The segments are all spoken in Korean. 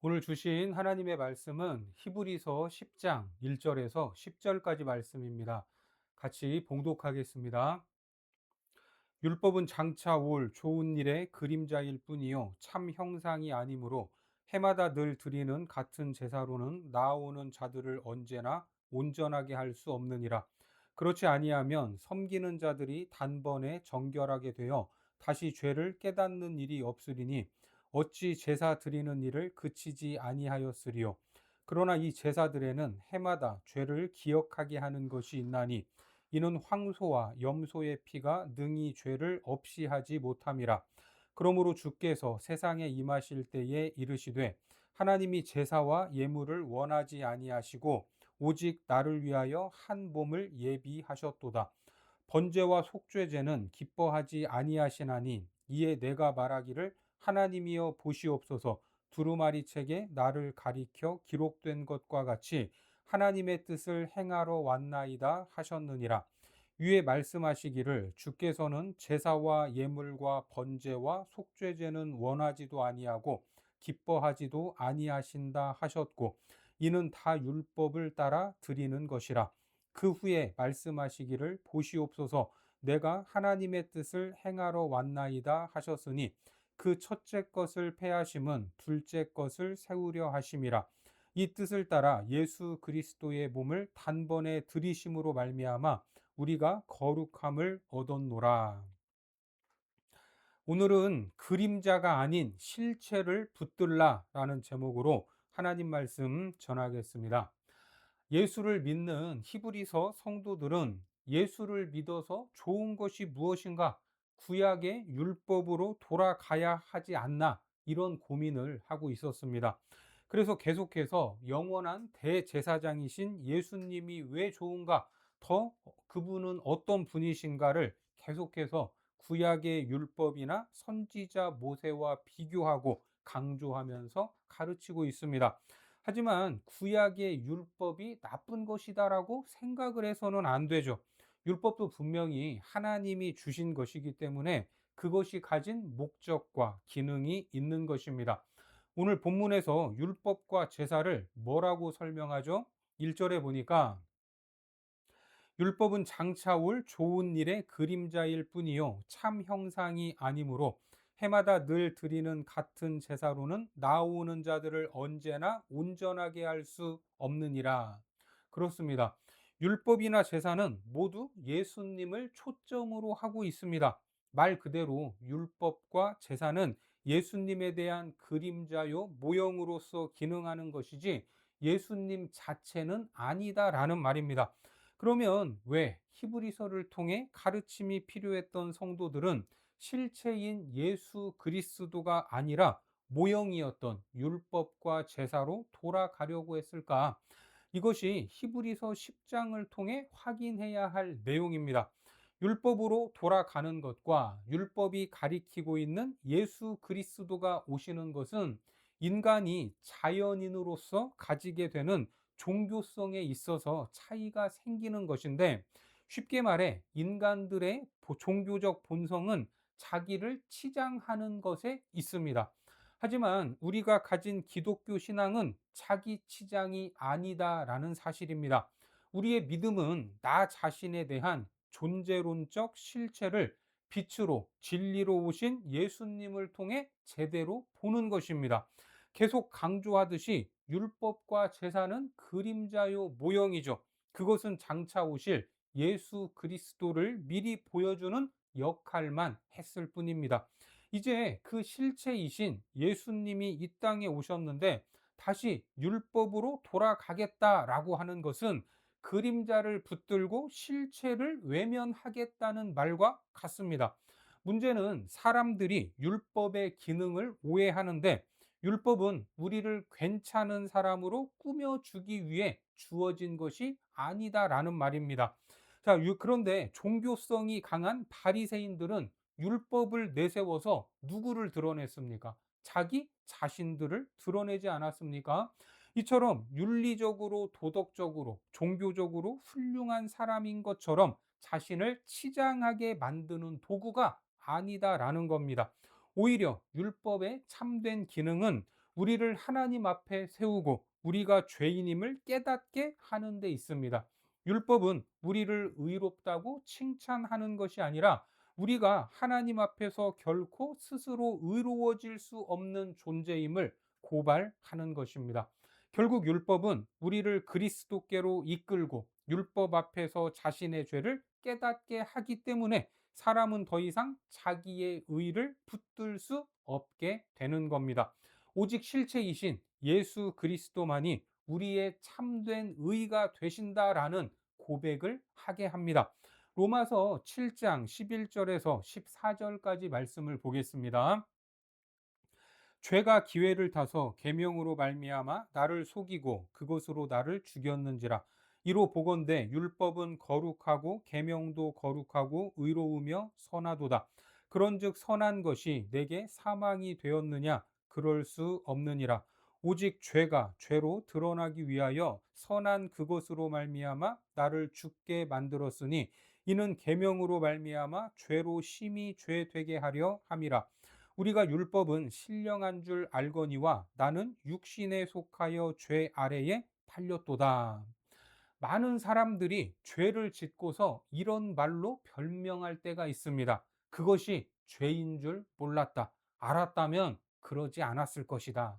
오늘 주신 하나님의 말씀은 히브리서 10장 1절에서 10절까지 말씀입니다. 같이 봉독하겠습니다. 율법은 장차 올 좋은 일의 그림자일 뿐이요 참 형상이 아니므로 해마다 늘 드리는 같은 제사로는 나아오는 자들을 언제나 온전하게 할 수 없느니라. 그렇지 아니하면 섬기는 자들이 단번에 정결하게 되어 다시 죄를 깨닫는 일이 없으리니 어찌 제사 드리는 일을 그치지 아니하였으리요. 그러나 이 제사들에는 해마다 죄를 기억하게 하는 것이 있나니 이는 황소와 염소의 피가 능히 죄를 없이 하지 못함이라. 그러므로 주께서 세상에 임하실 때에 이르시되 하나님이 제사와 예물을 원하지 아니하시고 오직 나를 위하여 한 몸을 예비하셨도다. 번제와 속죄제는 기뻐하지 아니하시나니 이에 내가 말하기를 하나님이여 보시옵소서. 두루마리 책에 나를 가리켜 기록된 것과 같이 하나님의 뜻을 행하러 왔나이다 하셨느니라. 위에 말씀하시기를 주께서는 제사와 예물과 번제와 속죄제는 원하지도 아니하고 기뻐하지도 아니하신다 하셨고 이는 다 율법을 따라 드리는 것이라. 그 후에 말씀하시기를 보시옵소서. 내가 하나님의 뜻을 행하러 왔나이다 하셨으니 그 첫째 것을 패하심은 둘째 것을 세우려 하심이라. 이 뜻을 따라 예수 그리스도의 몸을 단번에 들이심으로 말미암아 우리가 거룩함을 얻었노라. 오늘은 그림자가 아닌 실체를 붙들라라는 제목으로 하나님 말씀 전하겠습니다. 예수를 믿는 히브리서 성도들은 예수를 믿어서 좋은 것이 무엇인가? 구약의 율법으로 돌아가야 하지 않나? 이런 고민을 하고 있었습니다. 그래서 계속해서 영원한 대제사장이신 예수님이 왜 좋은가? 더 그분은 어떤 분이신가를 계속해서 구약의 율법이나 선지자 모세와 비교하고 강조하면서 가르치고 있습니다. 하지만 구약의 율법이 나쁜 것이다라고 생각을 해서는 안 되죠. 율법도 분명히 하나님이 주신 것이기 때문에 그것이 가진 목적과 기능이 있는 것입니다. 오늘 본문에서 율법과 제사를 뭐라고 설명하죠? 1절에 보니까 율법은 장차 올 좋은 일의 그림자일 뿐이요 참 형상이 아니므로 해마다 늘 드리는 같은 제사로는 나오는 자들을 언제나 온전하게 할 수 없느니라. 그렇습니다. 율법이나 제사는 모두 예수님을 초점으로 하고 있습니다. 말 그대로 율법과 제사는 예수님에 대한 그림자요 모형으로서 기능하는 것이지 예수님 자체는 아니다라는 말입니다. 그러면 왜 히브리서를 통해 가르침이 필요했던 성도들은 실체인 예수 그리스도가 아니라 모형이었던 율법과 제사로 돌아가려고 했을까? 이것이 히브리서 10장을 통해 확인해야 할 내용입니다. 율법으로 돌아가는 것과 율법이 가리키고 있는 예수 그리스도가 오시는 것은 인간이 자연인으로서 가지게 되는 종교성에 있어서 차이가 생기는 것인데, 쉽게 말해 인간들의 종교적 본성은 자기를 치장하는 것에 있습니다. 하지만 우리가 가진 기독교 신앙은 자기 치장이 아니다라는 사실입니다. 우리의 믿음은 나 자신에 대한 존재론적 실체를 빛으로 진리로 오신 예수님을 통해 제대로 보는 것입니다. 계속 강조하듯이 율법과 제사는 그림자요 모형이죠. 그것은 장차 오실 예수 그리스도를 미리 보여주는 역할만 했을 뿐입니다. 이제 그 실체이신 예수님이 이 땅에 오셨는데 다시 율법으로 돌아가겠다라고 하는 것은 그림자를 붙들고 실체를 외면하겠다는 말과 같습니다. 문제는 사람들이 율법의 기능을 오해하는데, 율법은 우리를 괜찮은 사람으로 꾸며주기 위해 주어진 것이 아니다라는 말입니다. 자, 그런데 종교성이 강한 바리새인들은 율법을 내세워서 누구를 드러냈습니까? 자기 자신들을 드러내지 않았습니까? 이처럼 윤리적으로, 도덕적으로, 종교적으로 훌륭한 사람인 것처럼 자신을 치장하게 만드는 도구가 아니다라는 겁니다. 오히려 율법의 참된 기능은 우리를 하나님 앞에 세우고 우리가 죄인임을 깨닫게 하는 데 있습니다. 율법은 우리를 의롭다고 칭찬하는 것이 아니라 우리가 하나님 앞에서 결코 스스로 의로워질 수 없는 존재임을 고발하는 것입니다. 결국 율법은 우리를 그리스도께로 이끌고 율법 앞에서 자신의 죄를 깨닫게 하기 때문에 사람은 더 이상 자기의 의를 붙들 수 없게 되는 겁니다. 오직 실체이신 예수 그리스도만이 우리의 참된 의가 되신다라는 고백을 하게 합니다. 로마서 7장 11절에서 14절까지 말씀을 보겠습니다. 죄가 기회를 타서 계명으로 말미암아 나를 속이고 그것으로 나를 죽였는지라. 이로 보건대 율법은 거룩하고 계명도 거룩하고 의로우며 선하도다. 그런즉 선한 것이 내게 사망이 되었느냐? 그럴 수 없느니라. 오직 죄가 죄로 드러나기 위하여 선한 그것으로 말미암아 나를 죽게 만들었으니 이는 계명으로 말미암아 죄로 심히 죄 되게 하려 함이라. 우리가 율법은 신령한 줄 알거니와 나는 육신에 속하여 죄 아래에 팔렸도다. 많은 사람들이 죄를 짓고서 이런 말로 변명할 때가 있습니다. 그것이 죄인 줄 몰랐다. 알았다면 그러지 않았을 것이다.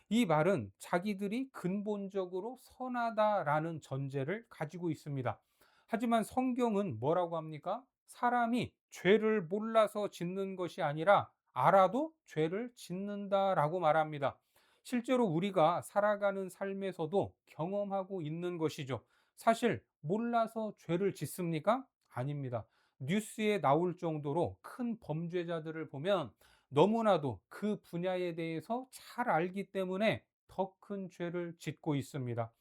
이 말은 자기들이 근본적으로 선하다라는 전제를 가지고 있습니다. 하지만 성경은 뭐라고 합니까? 사람이 죄를 몰라서 짓는 것이 아니라 알아도 죄를 짓는다라고 말합니다. 실제로 우리가 살아가는 삶에서도 경험하고 있는 것이죠. 사실 몰라서 죄를 짓습니까? 아닙니다. 뉴스에 나올 정도로 큰 범죄자들을 보면 너무나도 그 분야에 대해서 잘 알기 때문에 더 큰 죄를 짓고 있습니다.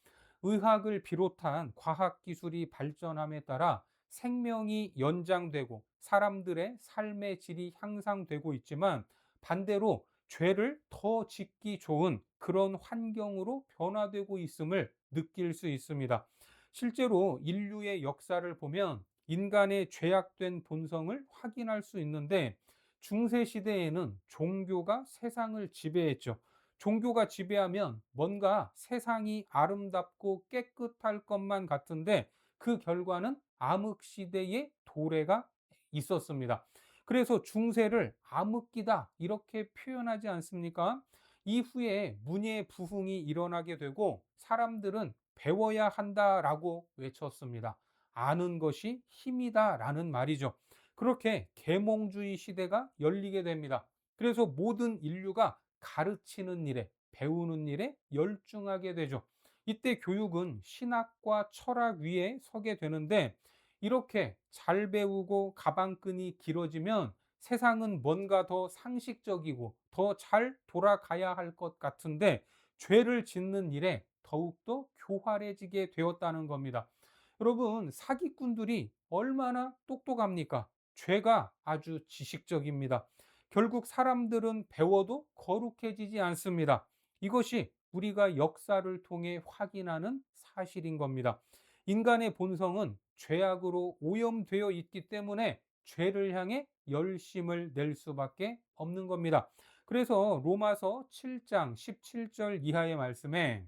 의학을 비롯한 과학기술이 발전함에 따라 생명이 연장되고 사람들의 삶의 질이 향상되고 있지만 반대로 죄를 더 짓기 좋은 그런 환경으로 변화되고 있음을 느낄 수 있습니다. 실제로 인류의 역사를 보면 인간의 죄악된 본성을 확인할 수 있는데 중세 시대에는 종교가 세상을 지배했죠. 종교가 지배하면 뭔가 세상이 아름답고 깨끗할 것만 같은데 그 결과는 암흑 시대의 도래가 있었습니다. 그래서 중세를 암흑기다 이렇게 표현하지 않습니까? 이후에 문예 부흥이 일어나게 되고 사람들은 배워야 한다라고 외쳤습니다. 아는 것이 힘이다라는 말이죠. 그렇게 계몽주의 시대가 열리게 됩니다. 그래서 모든 인류가 가르치는 일에, 배우는 일에 열중하게 되죠. 이때 교육은 신학과 철학 위에 서게 되는데 이렇게 잘 배우고 가방끈이 길어지면 세상은 뭔가 더 상식적이고 더 잘 돌아가야 할 것 같은데 죄를 짓는 일에 더욱더 교활해지게 되었다는 겁니다. 여러분, 사기꾼들이 얼마나 똑똑합니까? 죄가 아주 지식적입니다. 결국 사람들은 배워도 거룩해지지 않습니다. 이것이 우리가 역사를 통해 확인하는 사실인 겁니다. 인간의 본성은 죄악으로 오염되어 있기 때문에 죄를 향해 열심을 낼 수밖에 없는 겁니다. 그래서 로마서 7장 17절 이하의 말씀에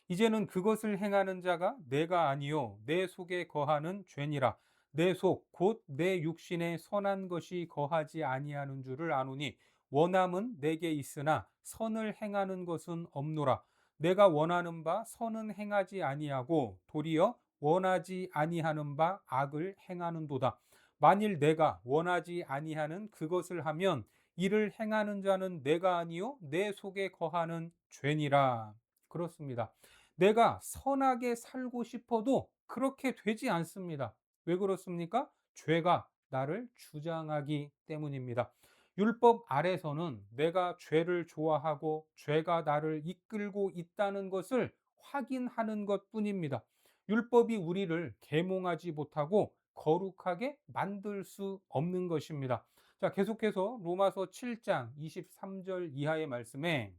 이제는 그것을 행하는 자가 내가 아니요 내 속에 거하는 죄니라. 내 속 곧 내 육신에 선한 것이 거하지 아니하는 줄을 아노니 원함은 내게 있으나 선을 행하는 것은 없노라. 내가 원하는 바 선은 행하지 아니하고 도리어 원하지 아니하는 바 악을 행하는도다. 만일 내가 원하지 아니하는 그것을 하면 이를 행하는 자는 내가 아니요 내 속에 거하는 죄니라. 그렇습니다. 내가 선하게 살고 싶어도 그렇게 되지 않습니다. 왜 그렇습니까? 죄가 나를 주장하기 때문입니다. 율법 아래서는 내가 죄를 좋아하고 죄가 나를 이끌고 있다는 것을 확인하는 것 뿐입니다. 율법이 우리를 계몽하지 못하고 거룩하게 만들 수 없는 것입니다. 자, 계속해서 로마서 7장 23절 이하의 말씀에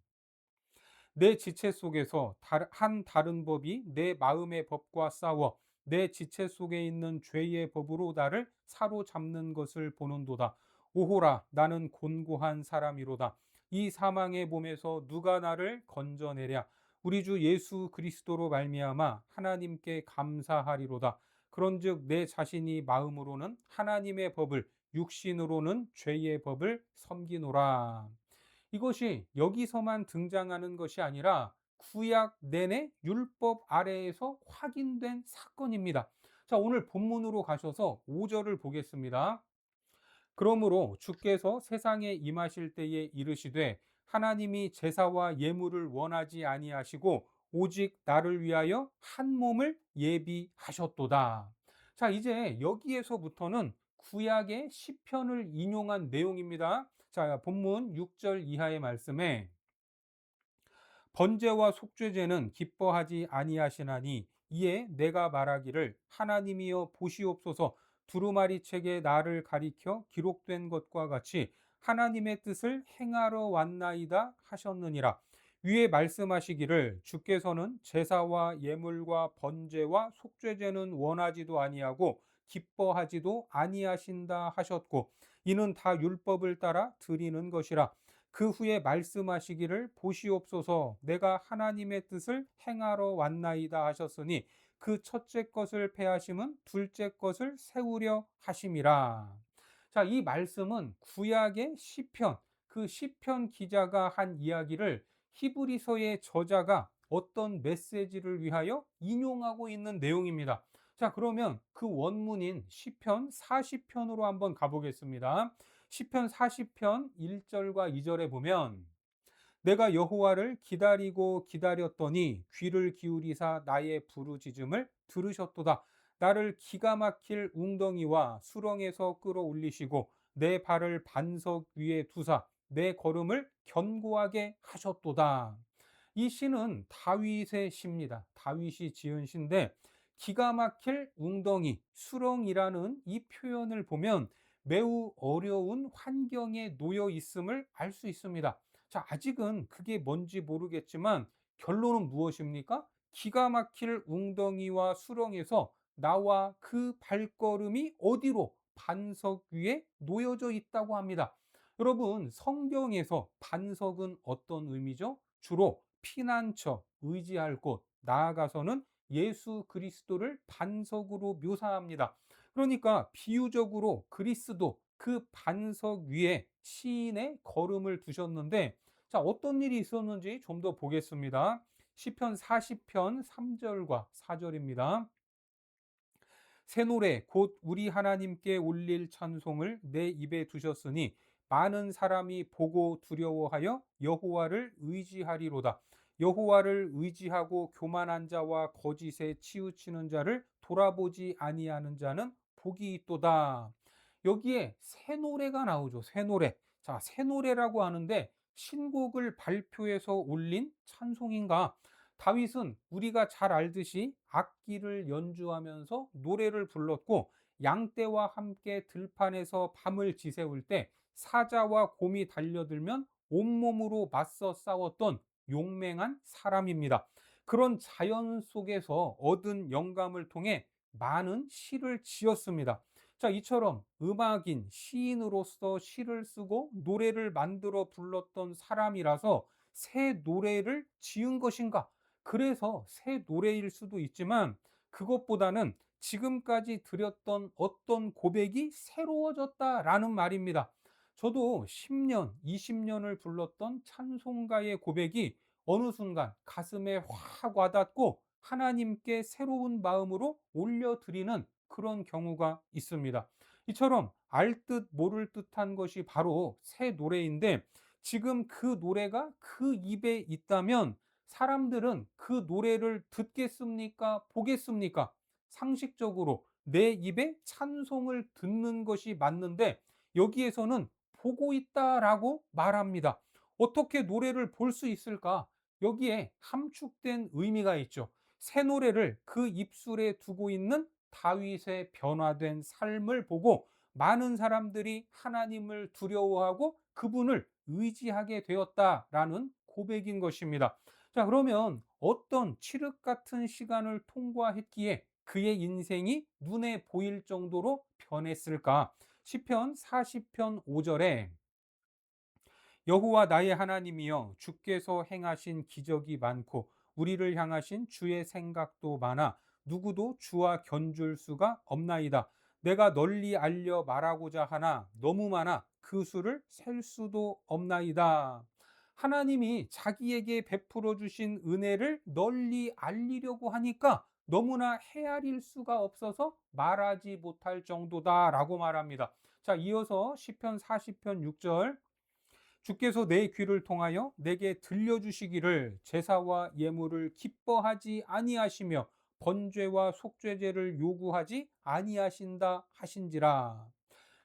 내 지체 속에서 한 다른 법이 내 마음의 법과 싸워 내 지체 속에 있는 죄의 법으로 나를 사로잡는 것을 보는도다. 오호라 나는 곤고한 사람이로다. 이 사망의 몸에서 누가 나를 건져내랴. 우리 주 예수 그리스도로 말미암아 하나님께 감사하리로다. 그런즉 내 자신이 마음으로는 하나님의 법을, 육신으로는 죄의 법을 섬기노라. 이것이 여기서만 등장하는 것이 아니라 구약 내내 율법 아래에서 확인된 사건입니다. 자, 오늘 본문으로 가셔서 5절을 보겠습니다. 그러므로 주께서 세상에 임하실 때에 이르시되 하나님이 제사와 예물을 원하지 아니하시고 오직 나를 위하여 한 몸을 예비하셨도다. 자, 이제 여기에서부터는 구약의 시편을 인용한 내용입니다. 자, 본문 6절 이하의 말씀에 번제와 속죄제는 기뻐하지 아니하시나니 이에 내가 말하기를 하나님이여 보시옵소서. 두루마리 책에 나를 가리켜 기록된 것과 같이 하나님의 뜻을 행하러 왔나이다 하셨느니라. 위에 말씀하시기를 주께서는 제사와 예물과 번제와 속죄제는 원하지도 아니하고 기뻐하지도 아니하신다 하셨고 이는 다 율법을 따라 드리는 것이라. 그 후에 말씀하시기를 보시옵소서 내가 하나님의 뜻을 행하러 왔나이다 하셨으니 그 첫째 것을 패하심은 둘째 것을 세우려 하심이라. 자, 이 말씀은 구약의 시편, 그 시편 기자가 한 이야기를 히브리서의 저자가 어떤 메시지를 위하여 인용하고 있는 내용입니다. 자, 그러면 그 원문인 시편 40편으로 한번 가보겠습니다. 시편 40편 1절과 2절에 보면 내가 여호와를 기다리고 기다렸더니 귀를 기울이사 나의 부르짖음을 들으셨도다. 나를 기가 막힐 웅덩이와 수렁에서 끌어올리시고 내 발을 반석 위에 두사 내 걸음을 견고하게 하셨도다. 이 시는 다윗의 시입니다. 다윗이 지은 시인데 기가 막힐 웅덩이, 수렁이라는 이 표현을 보면 매우 어려운 환경에 놓여 있음을 알 수 있습니다. 자, 아직은 그게 뭔지 모르겠지만 결론은 무엇입니까? 기가 막힐 웅덩이와 수렁에서 나와 그 발걸음이 어디로? 반석 위에 놓여져 있다고 합니다. 여러분, 성경에서 반석은 어떤 의미죠? 주로 피난처, 의지할 곳, 나아가서는 예수 그리스도를 반석으로 묘사합니다. 그러니까 비유적으로 그리스도 그 반석 위에 시인의 걸음을 두셨는데 자, 어떤 일이 있었는지 좀 더 보겠습니다. 시편 40편 3절과 4절입니다. 새 노래 곧 우리 하나님께 올릴 찬송을 내 입에 두셨으니 많은 사람이 보고 두려워하여 여호와를 의지하리로다. 여호와를 의지하고 교만한 자와 거짓에 치우치는 자를 돌아보지 아니하는 자는 복이 있도다. 여기에 새 노래가 나오죠. 새 노래. 자, 새 노래라고 하는데 신곡을 발표해서 올린 찬송인가? 다윗은 우리가 잘 알듯이 악기를 연주하면서 노래를 불렀고 양떼와 함께 들판에서 밤을 지새울 때 사자와 곰이 달려들면 온몸으로 맞서 싸웠던 용맹한 사람입니다. 그런 자연 속에서 얻은 영감을 통해 많은 시를 지었습니다. 자, 이처럼 음악인, 시인으로서 시를 쓰고 노래를 만들어 불렀던 사람이라서 새 노래를 지은 것인가? 그래서 새 노래일 수도 있지만 그것보다는 지금까지 드렸던 어떤 고백이 새로워졌다라는 말입니다. 저도 10년, 20년을 불렀던 찬송가의 고백이 어느 순간 가슴에 확 와닿고 하나님께 새로운 마음으로 올려드리는 그런 경우가 있습니다. 이처럼 알 듯 모를 듯한 것이 바로 새 노래인데 지금 그 노래가 그 입에 있다면 사람들은 그 노래를 듣겠습니까? 보겠습니까? 상식적으로 내 입에 찬송을 듣는 것이 맞는데 여기에서는 보고 있다라고 말합니다. 어떻게 노래를 볼 수 있을까? 여기에 함축된 의미가 있죠. 새 노래를 그 입술에 두고 있는 다윗의 변화된 삶을 보고 많은 사람들이 하나님을 두려워하고 그분을 의지하게 되었다라는 고백인 것입니다. 자, 그러면 어떤 칠흑 같은 시간을 통과했기에 그의 인생이 눈에 보일 정도로 변했을까? 시편 40편 5절에 여호와 나의 하나님이여, 주께서 행하신 기적이 많고 우리를 향하신 주의 생각도 많아 누구도 주와 견줄 수가 없나이다. 내가 널리 알려 말하고자 하나 너무 많아 그 수를 셀 수도 없나이다. 하나님이 자기에게 베풀어 주신 은혜를 널리 알리려고 하니까 너무나 헤아릴 수가 없어서 말하지 못할 정도다라고 말합니다. 자, 이어서 시편 40편 6절, 주께서 내 귀를 통하여 내게 들려주시기를 제사와 예물을 기뻐하지 아니하시며 번제와 속죄제를 요구하지 아니하신다 하신지라.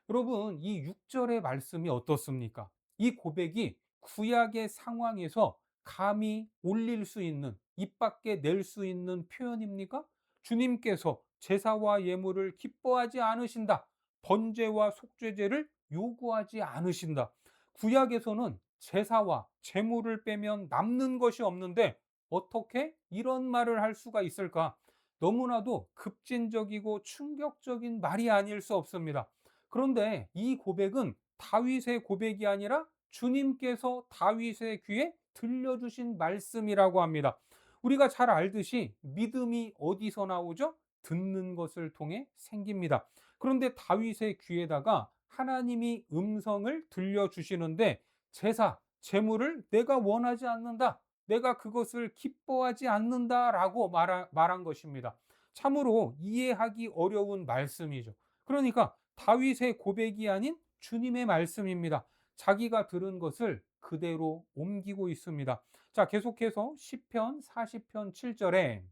여러분, 이 6절의 말씀이 어떻습니까? 이 고백이 구약의 상황에서 감히 올릴 수 있는, 입 밖에 낼 수 있는 표현입니까? 주님께서 제사와 예물을 기뻐하지 않으신다. 번제와 속죄제를 요구하지 않으신다. 구약에서는 제사와 제물을 빼면 남는 것이 없는데 어떻게 이런 말을 할 수가 있을까? 너무나도 급진적이고 충격적인 말이 아닐 수 없습니다. 그런데 이 고백은 다윗의 고백이 아니라 주님께서 다윗의 귀에 들려주신 말씀이라고 합니다. 우리가 잘 알듯이 믿음이 어디서 나오죠? 듣는 것을 통해 생깁니다. 그런데 다윗의 귀에다가 하나님이 음성을 들려주시는데 제사, 제물을 내가 원하지 않는다. 내가 그것을 기뻐하지 않는다라고 말한 것입니다. 참으로 이해하기 어려운 말씀이죠. 그러니까 다윗의 고백이 아닌 주님의 말씀입니다. 자기가 들은 것을 그대로 옮기고 있습니다. 자, 계속해서 시편 40편 7절에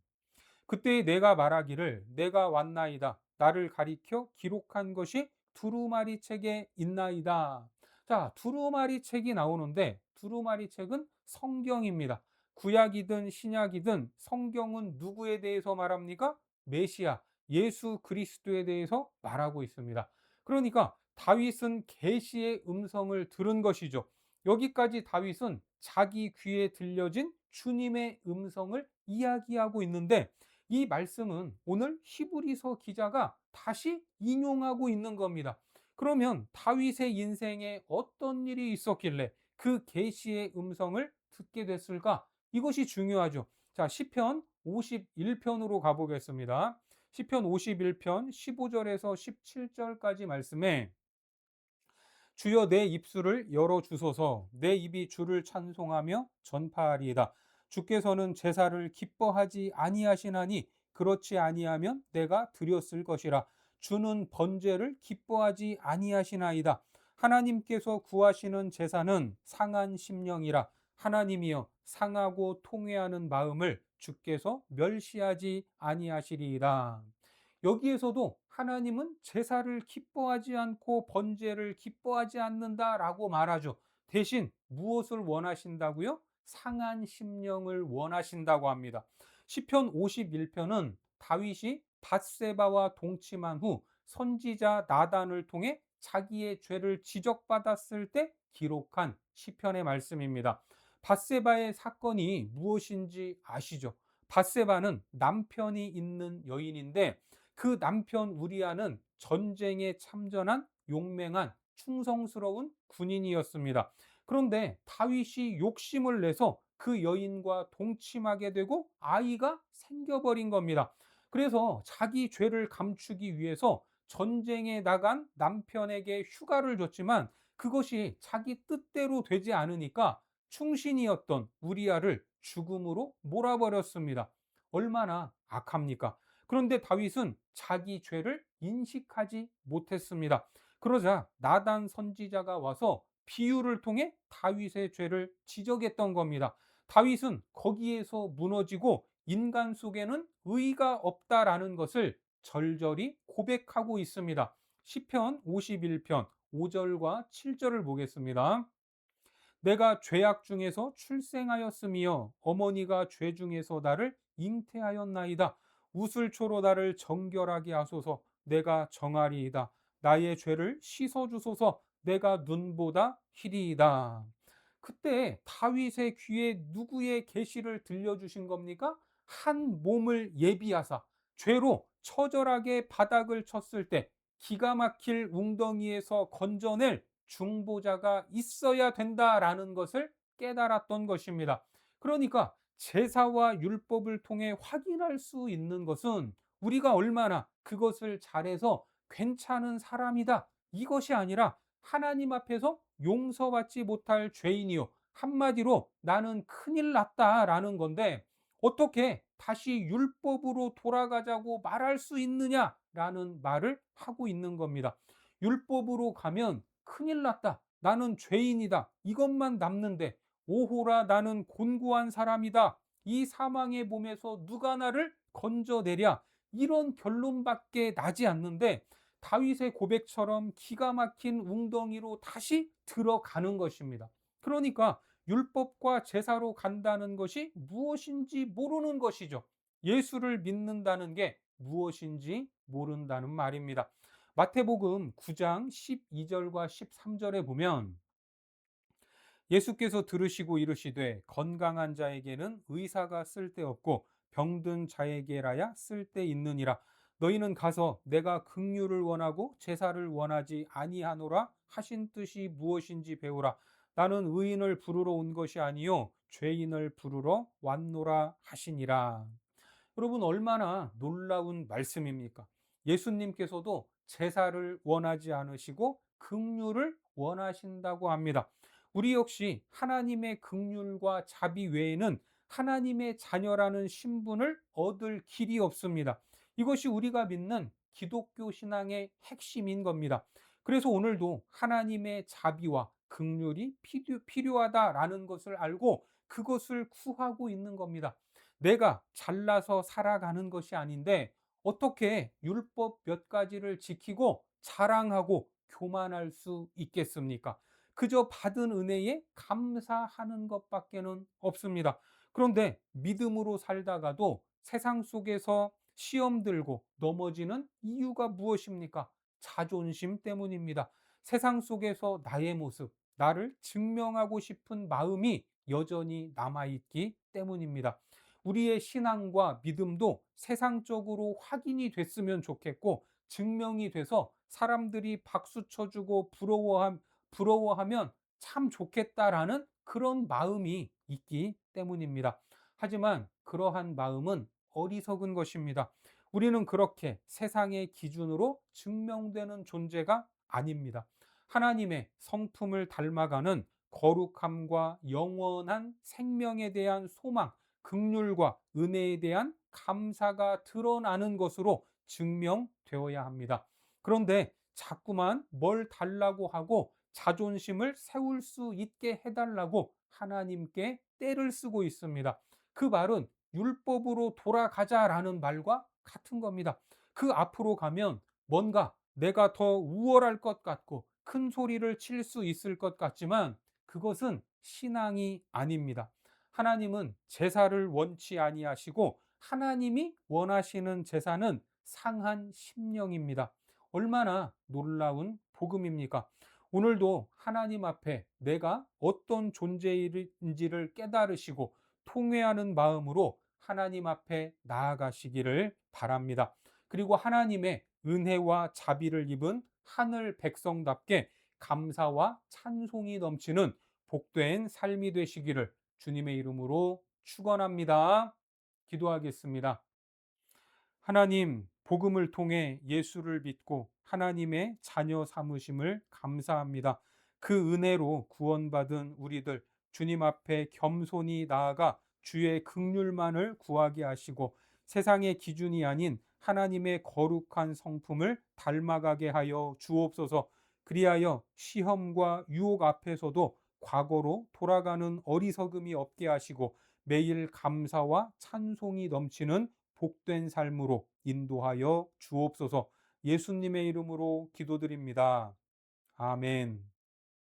그때 내가 말하기를 내가 왔나이다. 나를 가리켜 기록한 것이 두루마리 책에 있나이다. 자, 두루마리 책이 나오는데 두루마리 책은 성경입니다. 구약이든 신약이든 성경은 누구에 대해서 말합니까? 메시아, 예수 그리스도에 대해서 말하고 있습니다. 그러니까 다윗은 계시의 음성을 들은 것이죠. 여기까지 다윗은 자기 귀에 들려진 주님의 음성을 이야기하고 있는데 이 말씀은 오늘 히브리서 기자가 다시 인용하고 있는 겁니다. 그러면 다윗의 인생에 어떤 일이 있었길래 그 계시의 음성을 듣게 됐을까? 이것이 중요하죠. 자, 시편 51편으로 가보겠습니다. 시편 51편 15절에서 17절까지 말씀에 주여 내 입술을 열어 주소서. 내 입이 주를 찬송하며 전파하리이다. 주께서는 제사를 기뻐하지 아니하시나니 그렇지 아니하면 내가 드렸을 것이라. 주는 번제를 기뻐하지 아니하시나이다. 하나님께서 구하시는 제사는 상한 심령이라. 하나님이여 상하고 통회하는 마음을 주께서 멸시하지 아니하시리이다. 여기에서도 하나님은 제사를 기뻐하지 않고 번제를 기뻐하지 않는다라고 말하죠. 대신 무엇을 원하신다고요? 상한 심령을 원하신다고 합니다. 시편 51편은 다윗이 밧세바와 동침한 후 선지자 나단을 통해 자기의 죄를 지적받았을 때 기록한 시편의 말씀입니다. 밧세바의 사건이 무엇인지 아시죠? 밧세바는 남편이 있는 여인인데 그 남편 우리아는 전쟁에 참전한 용맹한 충성스러운 군인이었습니다. 그런데 다윗이 욕심을 내서 그 여인과 동침하게 되고 아이가 생겨버린 겁니다. 그래서 자기 죄를 감추기 위해서 전쟁에 나간 남편에게 휴가를 줬지만 그것이 자기 뜻대로 되지 않으니까 충신이었던 우리아를 죽음으로 몰아버렸습니다. 얼마나 악합니까? 그런데 다윗은 자기 죄를 인식하지 못했습니다. 그러자 나단 선지자가 와서 비유를 통해 다윗의 죄를 지적했던 겁니다. 다윗은 거기에서 무너지고 인간 속에는 의가 없다라는 것을 절절히 고백하고 있습니다. 시편 51편 5절과 7절을 보겠습니다. 내가 죄악 중에서 출생하였으며 어머니가 죄 중에서 나를 잉태하였나이다. 우슬초로 나를 정결하게 하소서. 내가 정하리이다. 나의 죄를 씻어 주소서. 내가 눈보다 희리이다. 그때 다윗의 귀에 누구의 계시를 들려주신 겁니까? 한 몸을 예비하사 죄로 처절하게 바닥을 쳤을 때 기가 막힐 웅덩이에서 건져낼 중보자가 있어야 된다라는 것을 깨달았던 것입니다. 그러니까 제사와 율법을 통해 확인할 수 있는 것은 우리가 얼마나 그것을 잘해서 괜찮은 사람이다, 이것이 아니라 하나님 앞에서 용서받지 못할 죄인이요, 한마디로 나는 큰일 났다라는 건데, 어떻게 다시 율법으로 돌아가자고 말할 수 있느냐라는 말을 하고 있는 겁니다. 율법으로 가면 큰일 났다, 나는 죄인이다, 이것만 남는데, 오호라 나는 곤고한 사람이다, 이 사망의 몸에서 누가 나를 건져내랴, 이런 결론밖에 나지 않는데 다윗의 고백처럼 기가 막힌 웅덩이로 다시 들어가는 것입니다. 그러니까 율법과 제사로 간다는 것이 무엇인지 모르는 것이죠. 예수를 믿는다는 게 무엇인지 모른다는 말입니다. 마태복음 9장 12절과 13절에 보면 예수께서 들으시고 이르시되 건강한 자에게는 의사가 쓸데없고 병든 자에게라야 쓸데있느니라. 너희는 가서 내가 긍휼을 원하고 제사를 원하지 아니하노라 하신 뜻이 무엇인지 배우라. 나는 의인을 부르러 온 것이 아니요 죄인을 부르러 왔노라 하시니라. 여러분, 얼마나 놀라운 말씀입니까? 예수님께서도 제사를 원하지 않으시고 긍휼을 원하신다고 합니다. 우리 역시 하나님의 긍휼과 자비 외에는 하나님의 자녀라는 신분을 얻을 길이 없습니다. 이것이 우리가 믿는 기독교 신앙의 핵심인 겁니다. 그래서 오늘도 하나님의 자비와 긍휼이 필요하다라는 것을 알고 그것을 구하고 있는 겁니다. 내가 잘나서 살아가는 것이 아닌데 어떻게 율법 몇 가지를 지키고 자랑하고 교만할 수 있겠습니까? 그저 받은 은혜에 감사하는 것밖에는 없습니다. 그런데 믿음으로 살다가도 세상 속에서 시험 들고 넘어지는 이유가 무엇입니까? 자존심 때문입니다. 세상 속에서 나의 모습, 나를 증명하고 싶은 마음이 여전히 남아있기 때문입니다. 우리의 신앙과 믿음도 세상적으로 확인이 됐으면 좋겠고, 증명이 돼서 사람들이 박수 쳐주고 부러워하면 참 좋겠다라는 그런 마음이 있기 때문입니다. 하지만 그러한 마음은 어리석은 것입니다. 우리는 그렇게 세상의 기준으로 증명되는 존재가 아닙니다. 하나님의 성품을 닮아가는 거룩함과 영원한 생명에 대한 소망, 긍휼과 은혜에 대한 감사가 드러나는 것으로 증명되어야 합니다. 그런데 자꾸만 뭘 달라고 하고 자존심을 세울 수 있게 해달라고 하나님께 떼를 쓰고 있습니다. 그 말은 율법으로 돌아가자라는 말과 같은 겁니다. 그 앞으로 가면 뭔가 내가 더 우월할 것 같고 큰 소리를 칠 수 있을 것 같지만 그것은 신앙이 아닙니다. 하나님은 제사를 원치 아니하시고 하나님이 원하시는 제사는 상한 심령입니다. 얼마나 놀라운 복음입니까? 오늘도 하나님 앞에 내가 어떤 존재인지를 깨달으시고 통회하는 마음으로 하나님 앞에 나아가시기를 바랍니다. 그리고 하나님의 은혜와 자비를 입은 하늘 백성답게 감사와 찬송이 넘치는 복된 삶이 되시기를 주님의 이름으로 축원합니다. 기도하겠습니다. 하나님, 복음을 통해 예수를 믿고 하나님의 자녀 삼으심을 감사합니다. 그 은혜로 구원받은 우리들 주님 앞에 겸손히 나아가 주의 긍휼만을 구하게 하시고 세상의 기준이 아닌 하나님의 거룩한 성품을 닮아가게 하여 주옵소서. 그리하여 시험과 유혹 앞에서도 과거로 돌아가는 어리석음이 없게 하시고 매일 감사와 찬송이 넘치는 복된 삶으로 인도하여 주옵소서. 예수님의 이름으로 기도드립니다. 아멘.